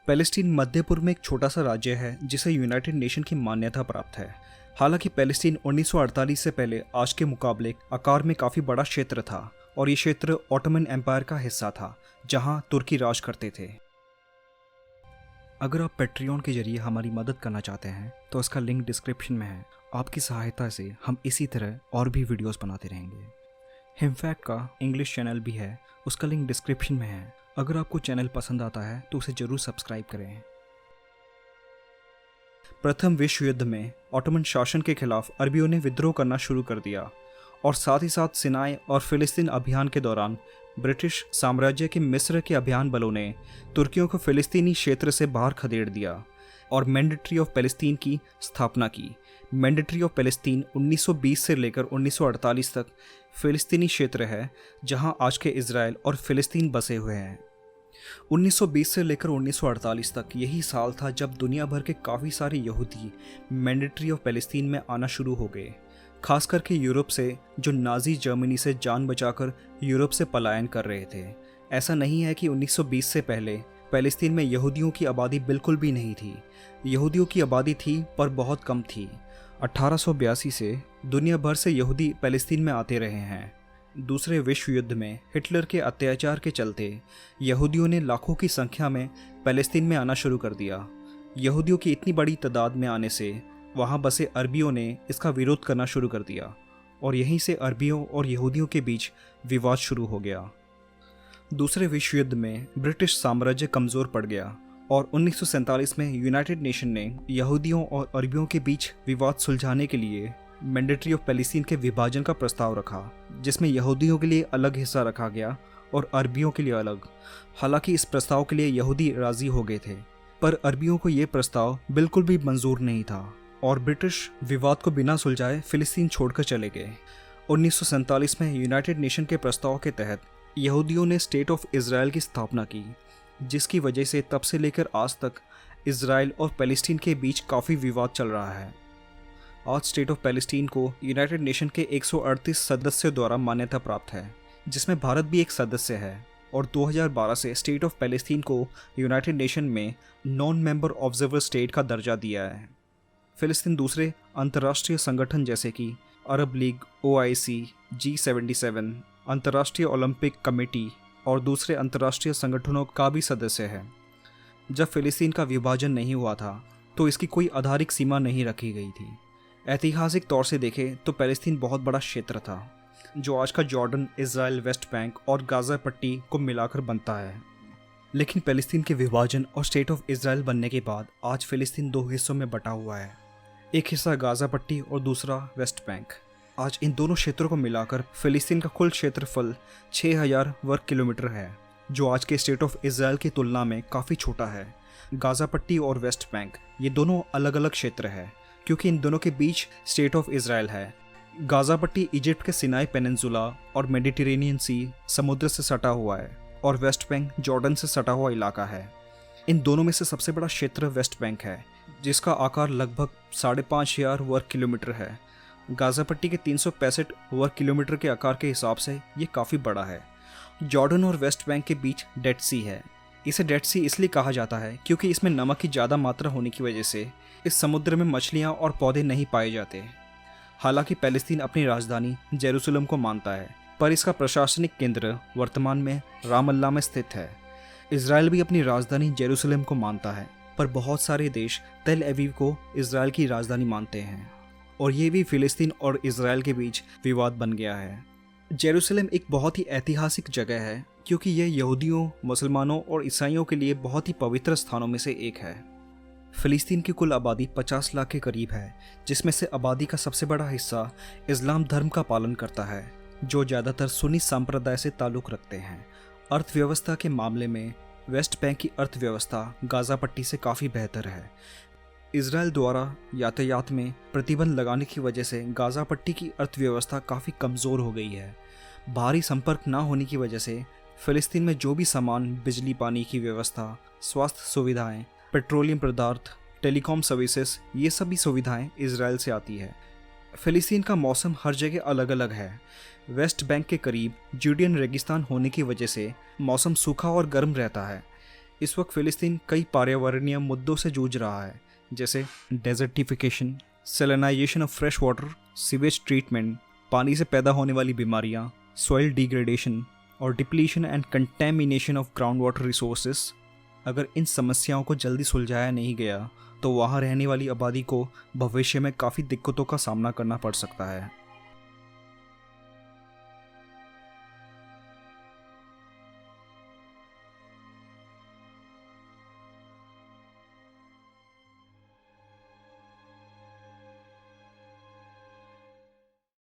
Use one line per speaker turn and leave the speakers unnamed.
Palestine मध्य पूर्व में एक छोटा सा राज्य है जिसे यूनाइटेड नेशन की मान्यता प्राप्त है। हालांकि पैलेस्टीन 1948 से पहले आज के मुकाबले आकार में काफ़ी बड़ा क्षेत्र था और ये क्षेत्र ऑटोमन एम्पायर का हिस्सा था जहां तुर्की राज करते थे। अगर आप पेट्रियन के जरिए हमारी मदद करना चाहते हैं तो इसका लिंक डिस्क्रिप्शन में है। आपकी सहायता से हम इसी तरह और भी वीडियोस बनाते रहेंगे। हिमफैक्ट का इंग्लिश चैनल भी है, उसका लिंक डिस्क्रिप्शन में है। अगर आपको चैनल पसंद आता है तो उसे जरूर सब्सक्राइब करें। प्रथम विश्व युद्ध में ऑटोमन शासन के खिलाफ अरबियों ने विद्रोह करना शुरू कर दिया और साथ ही साथ सिनाई और फिलिस्तीन अभियान के दौरान ब्रिटिश साम्राज्य के मिस्र के अभियान बलों ने तुर्कियों को फिलिस्तीनी क्षेत्र से बाहर खदेड़ दिया और मैंडेटरी ऑफ पैलेस्टीन की स्थापना की। मैंडेटरी ऑफ पैलेस्टीन 1920 से लेकर 1948 तक फिलिस्तीनी क्षेत्र है जहां आज के इजराइल और फिलिस्तीन बसे हुए हैं। 1920 से लेकर 1948 तक यही साल था जब दुनिया भर के काफ़ी सारे यहूदी मैंडेटरी ऑफ पैलेस्टीन में आना शुरू हो गए, खास करके यूरोप से, जो नाजी जर्मनी से जान बचाकर यूरोप से पलायन कर रहे थे। ऐसा नहीं है कि 1920 से पहले पैलेस्तीन में यहूदियों की आबादी बिल्कुल भी नहीं थी। यहूदियों की आबादी थी पर बहुत कम थी। 1882 से दुनिया भर से यहूदी पैलेस्तीन में आते रहे हैं। दूसरे विश्व युद्ध में हिटलर के अत्याचार के चलते यहूदियों ने लाखों की संख्या में पैलेस्तीन में आना शुरू कर दिया। यहूदियों की इतनी बड़ी तादाद में आने से वहाँ बसे अरबियों ने इसका विरोध करना शुरू कर दिया और यहीं से अरबियों और यहूदियों के बीच विवाद शुरू हो गया। दूसरे विश्व युद्ध में ब्रिटिश साम्राज्य कमज़ोर पड़ गया और 1947 में यूनाइटेड नेशन ने यहूदियों और अरबियों के बीच विवाद सुलझाने के लिए मैंडेटरी ऑफ पैलेस्टीन के विभाजन का प्रस्ताव रखा, जिसमें यहूदियों के लिए अलग हिस्सा रखा गया और अरबियों के लिए अलग। हालांकि इस प्रस्ताव के लिए यहूदी राज़ी हो गए थे, पर अरबियों को ये प्रस्ताव बिल्कुल भी मंजूर नहीं था और ब्रिटिश विवाद को बिना सुलझाए फिलिस्तीन छोड़कर चले गए। 1947 में यूनाइटेड नेशन के प्रस्ताव के तहत यहूदियों ने स्टेट ऑफ इज़राइल की स्थापना की, जिसकी वजह से तब से लेकर आज तक इज़राइल और पैलेस्टीन के बीच काफ़ी विवाद चल रहा है। आज स्टेट ऑफ पैलेस्टीन को यूनाइटेड नेशन के 138 सदस्यों द्वारा मान्यता प्राप्त है, जिसमें भारत भी एक सदस्य है और 2012 से स्टेट ऑफ पैलेस्टीन को यूनाइटेड नेशन में नॉन मेंबर ऑब्जर्वर स्टेट का दर्जा दिया है। फिलिस्तीन दूसरे अंतर्राष्ट्रीय संगठन जैसे कि अरब लीग, OIC, G77, अंतर्राष्ट्रीय ओलंपिक कमेटी और दूसरे अंतर्राष्ट्रीय संगठनों का भी सदस्य है। जब फिलिस्तीन का विभाजन नहीं हुआ था तो इसकी कोई आधारिक सीमा नहीं रखी गई थी। ऐतिहासिक तौर से देखें तो पैलेस्तीन बहुत बड़ा क्षेत्र था, जो आज का जॉर्डन, इजराइल, वेस्ट बैंक और गाज़ा पट्टी को मिलाकर बनता है। लेकिन पैलेस्तीन के विभाजन और स्टेट ऑफ इजराइल बनने के बाद आज फिलिस्तीन दो हिस्सों में बटा हुआ है, एक हिस्सा गाज़ा पट्टी और दूसरा वेस्ट बैंक। आज इन दोनों क्षेत्रों को मिलाकर फिलिस्तीन का कुल क्षेत्रफल 6000 वर्ग किलोमीटर है, जो आज के स्टेट ऑफ इजराइल की तुलना में काफ़ी छोटा है। गाज़ा पट्टी और वेस्ट बैंक ये दोनों अलग अलग क्षेत्र है क्योंकि इन दोनों के बीच स्टेट ऑफ इजराइल है। गाज़ा पट्टी इजिप्ट के सिनाई पेनिनसुला और मेडिटेरेनियन सी समुद्र से सटा हुआ है और वेस्ट बैंक जॉर्डन से सटा हुआ इलाका है। इन दोनों में से सबसे बड़ा क्षेत्र वेस्ट बैंक है, जिसका आकार लगभग 5500 वर्ग किलोमीटर है। गाज़ा पट्टी के 365 वर्ग किलोमीटर के आकार के हिसाब से ये काफ़ी बड़ा है। जॉर्डन और वेस्ट बैंक के बीच डेड सी है। इसे डेड सी इसलिए कहा जाता है क्योंकि इसमें नमक की ज़्यादा मात्रा होने की वजह से इस समुद्र में मछलियाँ और पौधे नहीं पाए जाते। हालांकि पैलेस्तीन अपनी राजधानी जेरूसलम को मानता है, पर इसका प्रशासनिक केंद्र वर्तमान में रामल्ला में स्थित है। इजराइल भी अपनी राजधानी जेरूसलम को मानता है, पर बहुत सारे देश तेल अवीव को इजराइल की राजधानी मानते हैं और ये भी फिलिस्तीन और इजराइल के बीच विवाद बन गया है। जेरूसलम एक बहुत ही ऐतिहासिक जगह है क्योंकि यह यहूदियों, मुसलमानों और ईसाइयों के लिए बहुत ही पवित्र स्थानों में से एक है। फिलिस्तीन की कुल आबादी 50 लाख के करीब है, जिसमें से आबादी का सबसे बड़ा हिस्सा इस्लाम धर्म का पालन करता है, जो ज़्यादातर सुन्नी संप्रदाय से ताल्लुक़ रखते हैं। अर्थव्यवस्था के मामले में वेस्ट बैंक की अर्थव्यवस्था गाज़ा पट्टी से काफ़ी बेहतर है। इजराइल द्वारा यातायात में प्रतिबंध लगाने की वजह से गाज़ा पट्टी की अर्थव्यवस्था काफ़ी कमज़ोर हो गई है। भारी संपर्क ना होने की वजह से फ़िलिस्तीन में जो भी सामान, बिजली पानी की व्यवस्था, स्वास्थ्य सुविधाएं, पेट्रोलियम पदार्थ, टेलीकॉम सर्विसेज, ये सभी सुविधाएं इजराइल से आती है। फ़िलिस्तीन का मौसम हर जगह अलग अलग है। वेस्ट बैंक के करीब जूडियन रेगिस्तान होने की वजह से मौसम सूखा और गर्म रहता है। इस वक्त फ़िलिस्तीन कई पर्यावरणीय मुद्दों से जूझ रहा है, जैसे desertification, salinization of fresh water, sewage treatment, पानी से पैदा होने वाली बीमारियाँ, सॉइल डिग्रेडेशन और depletion and contamination of ground water resources. अगर इन समस्याओं को जल्दी सुलझाया नहीं गया तो वहाँ रहने वाली आबादी को भविष्य में काफ़ी दिक्कतों का सामना करना पड़ सकता है।